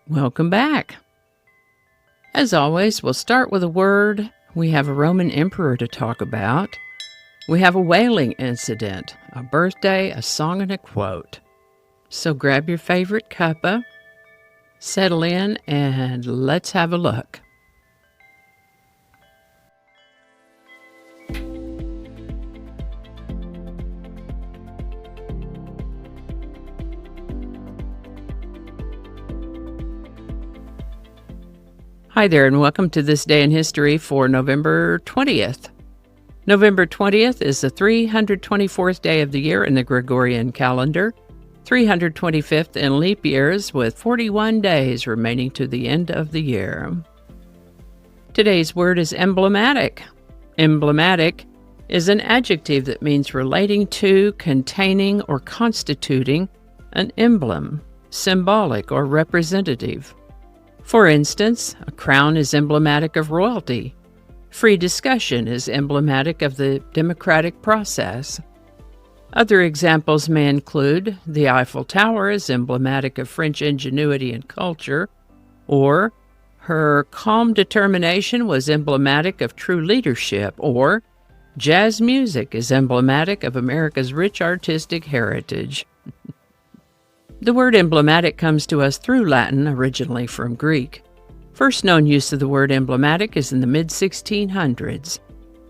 Welcome back. As always, we'll start with a word. We have a Roman emperor to talk about. We have a whaling incident, a birthday, a song, and a quote. So grab your favorite cuppa, settle in, and let's have a look. Hi there, and welcome to This Day in History for November 20th. November 20th is the 324th day of the year in the Gregorian calendar, 325th in leap years, with 41 days remaining to the end of the year. Today's word is emblematic. Emblematic is an adjective that means relating to, containing, or constituting an emblem, symbolic or representative. For instance, a crown is emblematic of royalty. Free discussion is emblematic of the democratic process. Other examples may include the Eiffel Tower is emblematic of French ingenuity and culture, or her calm determination was emblematic of true leadership, or jazz music is emblematic of America's rich artistic heritage. The word emblematic comes to us through Latin, originally from Greek. First known use of the word emblematic is in the mid-1600s.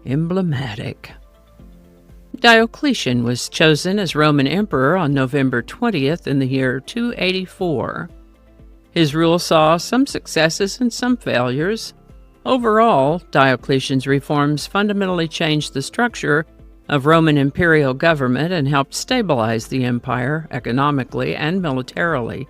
Emblematic. Diocletian was chosen as Roman emperor on November 20th in the year 284. His rule saw some successes and some failures. Overall, Diocletian's reforms fundamentally changed the structure of Roman imperial government and helped stabilize the empire economically and militarily,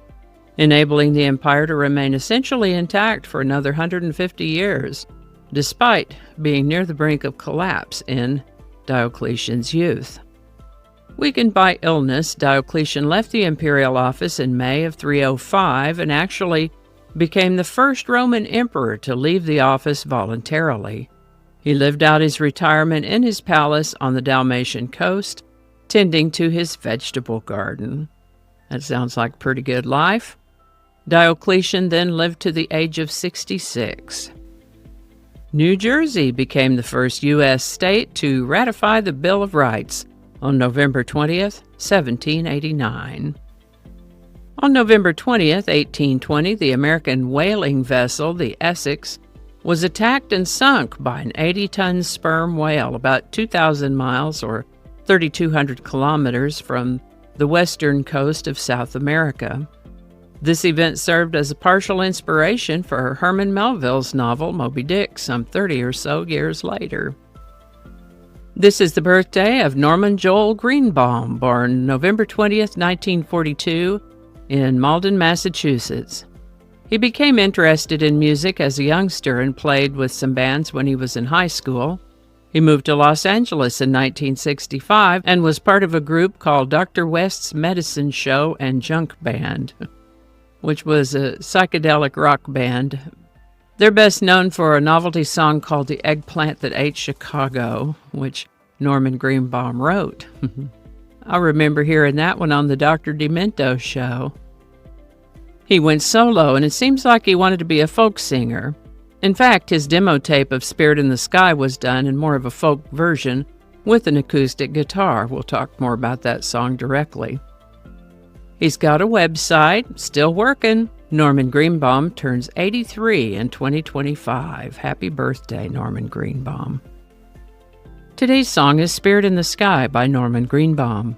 enabling the empire to remain essentially intact for another 150 years, despite being near the brink of collapse in Diocletian's youth. Weakened by illness, Diocletian left the imperial office in May of 305 and actually became the first Roman emperor to leave the office voluntarily. He lived out his retirement in his palace on the Dalmatian coast, tending to his vegetable garden. That sounds like a pretty good life. Diocletian then lived to the age of 66. New Jersey became the first U.S. state to ratify the Bill of Rights on November 20th, 1789. On November 20th, 1820, the American whaling vessel, the Essex, was attacked and sunk by an 80-ton sperm whale about 2,000 miles or 3,200 kilometers from the western coast of South America. This event served as a partial inspiration for Herman Melville's novel Moby Dick some 30 or so years later. This is the birthday of Norman Joel Greenbaum, born November 20th, 1942, in Malden, Massachusetts. He became interested in music as a youngster and played with some bands when he was in high school. He moved to Los Angeles in 1965 and was part of a group called Dr. West's Medicine Show and Junk Band, which was a psychedelic rock band. They're best known for a novelty song called The Eggplant That Ate Chicago, which Norman Greenbaum wrote. I remember hearing that one on the Dr. Demento show. He went solo, and it seems like he wanted to be a folk singer. In fact, his demo tape of Spirit in the Sky was done in more of a folk version with an acoustic guitar. We'll talk more about that song directly. He's got a website, still working. Norman Greenbaum turns 83 in 2025. Happy birthday, Norman Greenbaum. Today's song is Spirit in the Sky by Norman Greenbaum.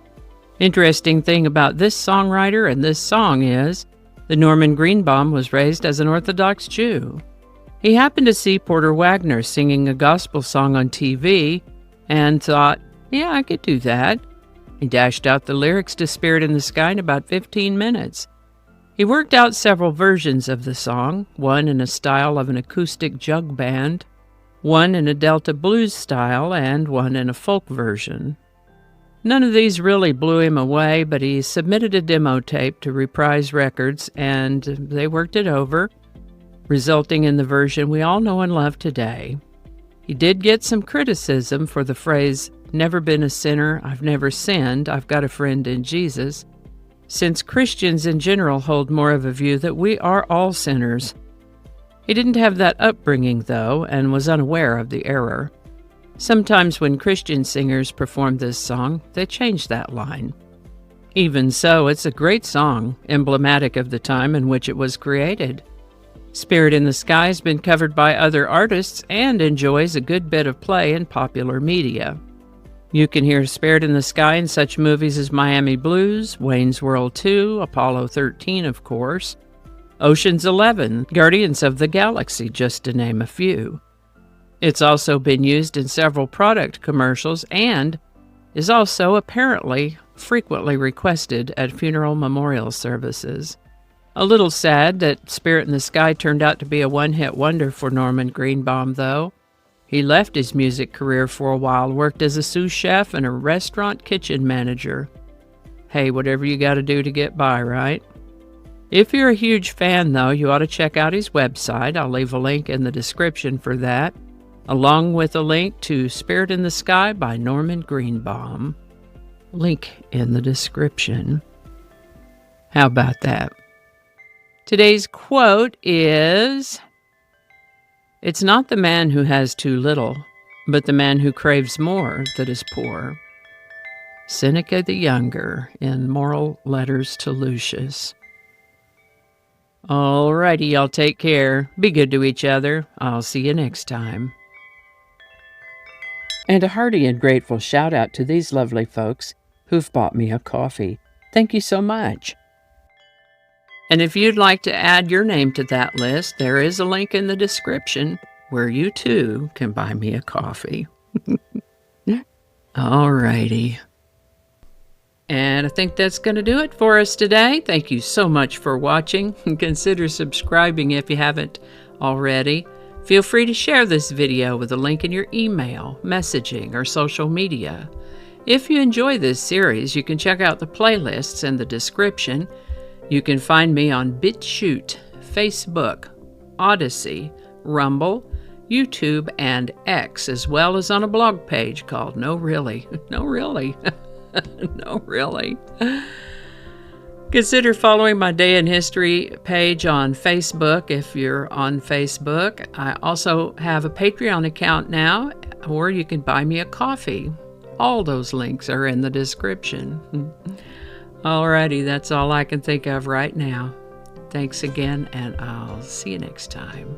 Interesting thing about this songwriter and this song is that Norman Greenbaum was raised as an Orthodox Jew. He happened to see Porter Wagoner singing a gospel song on TV and thought, yeah, I could do that. He dashed out the lyrics to Spirit in the Sky in about 15 minutes. He worked out several versions of the song, one in a style of an acoustic jug band, one in a Delta blues style, and one in a folk version. None of these really blew him away, but he submitted a demo tape to Reprise Records, and they worked it over, resulting in the version we all know and love today. He did get some criticism for the phrase, "Never been a sinner, I've never sinned, I've got a friend in Jesus," since Christians in general hold more of a view that we are all sinners. He didn't have that upbringing, though, and was unaware of the error. Sometimes when Christian singers performed this song, they changed that line. Even so, it's a great song, emblematic of the time in which it was created. Spirit in the Sky has been covered by other artists and enjoys a good bit of play in popular media. You can hear Spirit in the Sky in such movies as Miami Blues, Wayne's World 2, Apollo 13, of course, Ocean's 11, Guardians of the Galaxy, just to name a few. It's also been used in several product commercials and is also apparently frequently requested at funeral memorial services. A little sad that Spirit in the Sky turned out to be a one-hit wonder for Norman Greenbaum, though. He left his music career for a while, worked as a sous chef and a restaurant kitchen manager. Hey, whatever you got to do to get by, right? If you're a huge fan, though, you ought to check out his website. I'll leave a link in the description for that, along with a link to Spirit in the Sky by Norman Greenbaum. Link in the description. How about that? Today's quote is, "It's not the man who has too little, but the man who craves more that is poor." Seneca the Younger in Moral Letters to Lucius. Alrighty, y'all take care. Be good to each other. I'll see you next time. And a hearty and grateful shout out to these lovely folks who've bought me a coffee. Thank you so much. And if you'd like to add your name to that list, there is a link in the description where you too can buy me a coffee. Alrighty. And I think that's going to do it for us today. Thank you so much for watching. Consider subscribing if you haven't already. Feel free to share this video with a link in your email, messaging, or social media. If you enjoy this series, you can check out the playlists in the description. You can find me on BitChute, Facebook, Odyssey, Rumble, YouTube, and X, as well as on a blog page called No Really. No Really. No Really. Consider following my Day in History page on Facebook if you're on Facebook. I also have a Patreon account now, or you can buy me a coffee. All those links are in the description. Alrighty, that's all I can think of right now. Thanks again, and I'll see you next time.